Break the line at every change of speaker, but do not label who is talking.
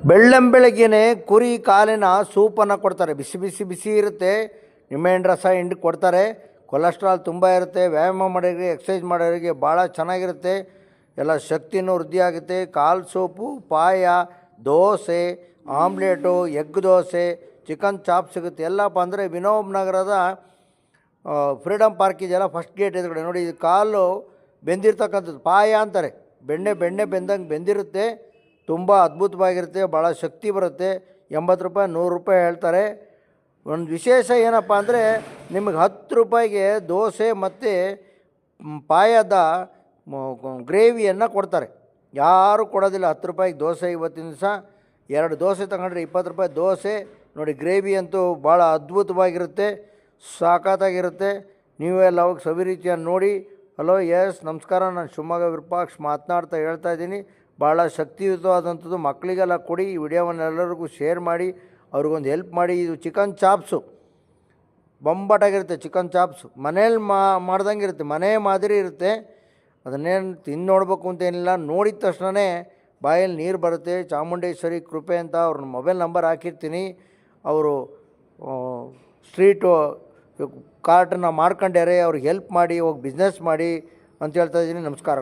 ಬೆಳ್ಳಂಬೆಳಗ್ಗೆನೇ ಕುರಿ ಕಾಲಿನ ಸೂಪನ್ನು ಕೊಡ್ತಾರೆ. ಬಿಸಿ ಬಿಸಿ ಬಿಸಿ ಇರುತ್ತೆ. ನಿಂಬೆಹಣ್ಣು ರಸ ಹಿಂಡಿ ಕೊಡ್ತಾರೆ. ಕೊಲೆಸ್ಟ್ರಾಲ್ ತುಂಬ ಇರುತ್ತೆ. ವ್ಯಾಯಾಮ ಮಾಡೋರಿಗೆ, ಎಕ್ಸಸೈಸ್ ಮಾಡೋರಿಗೆ ಭಾಳ ಚೆನ್ನಾಗಿರುತ್ತೆ. ಎಲ್ಲ ಶಕ್ತಿನೂ ವೃದ್ಧಿ ಆಗುತ್ತೆ. ಕಾಲು soup, paya, dosa, omelette, egg dosa, chicken chop ಸಿಗುತ್ತೆ. ಎಲ್ಲಪ್ಪ ಅಂದರೆ ವಿನೋಬ್ ನಗರದ ಫ್ರೀಡಮ್ ಪಾರ್ಕ್ ಇದೆಯಲ್ಲ, ಫಸ್ಟ್ ಗೇಟ್ ಎದುರುಗಡೆ ನೋಡಿ. ಇದು ಕಾಲು ಬೆಂದಿರ್ತಕ್ಕಂಥದ್ದು ಪಾಯ ಅಂತಾರೆ. ಬೆಣ್ಣೆ ಬೆಂದಂಗೆ ಬೆಂದಿರುತ್ತೆ. ತುಂಬ ಅದ್ಭುತವಾಗಿರುತ್ತೆ. ಭಾಳ ಶಕ್ತಿ ಬರುತ್ತೆ. 80 ರೂಪಾಯಿ, 100 ರೂಪಾಯಿ ಹೇಳ್ತಾರೆ. ಒಂದು ವಿಶೇಷ ಏನಪ್ಪ ಅಂದರೆ ನಿಮಗೆ 10 ರೂಪಾಯಿಗೆ ದೋಸೆ ಮತ್ತು ಪಾಯದ ಗ್ರೇವಿಯನ್ನು ಕೊಡ್ತಾರೆ. ಯಾರೂ ಕೊಡೋದಿಲ್ಲ 10 ರೂಪಾಯಿಗೆ ದೋಸೆ. ಇವತ್ತಿನ ದಿವಸ 2 ದೋಸೆ ತಗೊಂಡ್ರೆ 20 ರೂಪಾಯಿ ದೋಸೆ. ನೋಡಿ, ಗ್ರೇವಿ ಅಂತೂ ಭಾಳ ಅದ್ಭುತವಾಗಿರುತ್ತೆ, ಸಾಕಾತಾಗಿರುತ್ತೆ. ನೀವೆಲ್ಲ ಹೋಗಿ ಸವಿರೀತಿಯನ್ನು ನೋಡಿ. ಹಲೋ, ಎಸ್, ನಮಸ್ಕಾರ. ನಾನು ಶಿವಮೊಗ್ಗ ವಿರೂಪಾಕ್ಷ ಮಾತನಾಡ್ತಾ ಹೇಳ್ತಾ ಇದ್ದೀನಿ. ಭಾಳ ಶಕ್ತಿಯುತವಾದಂಥದ್ದು. ಮಕ್ಕಳಿಗೆಲ್ಲ ಕೊಡಿ. ಈ ವಿಡಿಯೋವನ್ನು ಎಲ್ಲರಿಗೂ ಶೇರ್ ಮಾಡಿ, ಅವ್ರಿಗೊಂದು ಹೆಲ್ಪ್ ಮಾಡಿ. ಇದು ಚಿಕನ್ ಚಾಪ್ಸು ಬೊಂಬಾಟಾಗಿರುತ್ತೆ. ಚಿಕನ್ ಚಾಪ್ಸು ಮನೇಲಿ ಮಾಡ್ದಂಗೆ ಇರುತ್ತೆ. ಮನೆ ಮಾದರಿ ಇರುತ್ತೆ. ಅದನ್ನೇನು ತಿಂದು ನೋಡಬೇಕು ಅಂತೇನಿಲ್ಲ. ನೋಡಿದ ತಕ್ಷಣವೇ ಬಾಯಲ್ಲಿ ನೀರು ಬರುತ್ತೆ. ಚಾಮುಂಡೇಶ್ವರಿ ಕೃಪೆ ಅಂತ ಅವ್ರ ಮೊಬೈಲ್ ನಂಬರ್ ಹಾಕಿರ್ತೀನಿ. ಅವರು ಸ್ಟ್ರೀಟು ಕಾರ್ಟನ್ನು ಮಾಡ್ಕೊಂಡ್ಯಾರೆ. ಅವ್ರಿಗೆ ಹೆಲ್ಪ್ ಮಾಡಿ, ಹೋಗಿ ಬಿಸ್ನೆಸ್ ಮಾಡಿ ಅಂತ ಹೇಳ್ತಾ ಇದ್ದೀನಿ. ನಮಸ್ಕಾರಗಳು.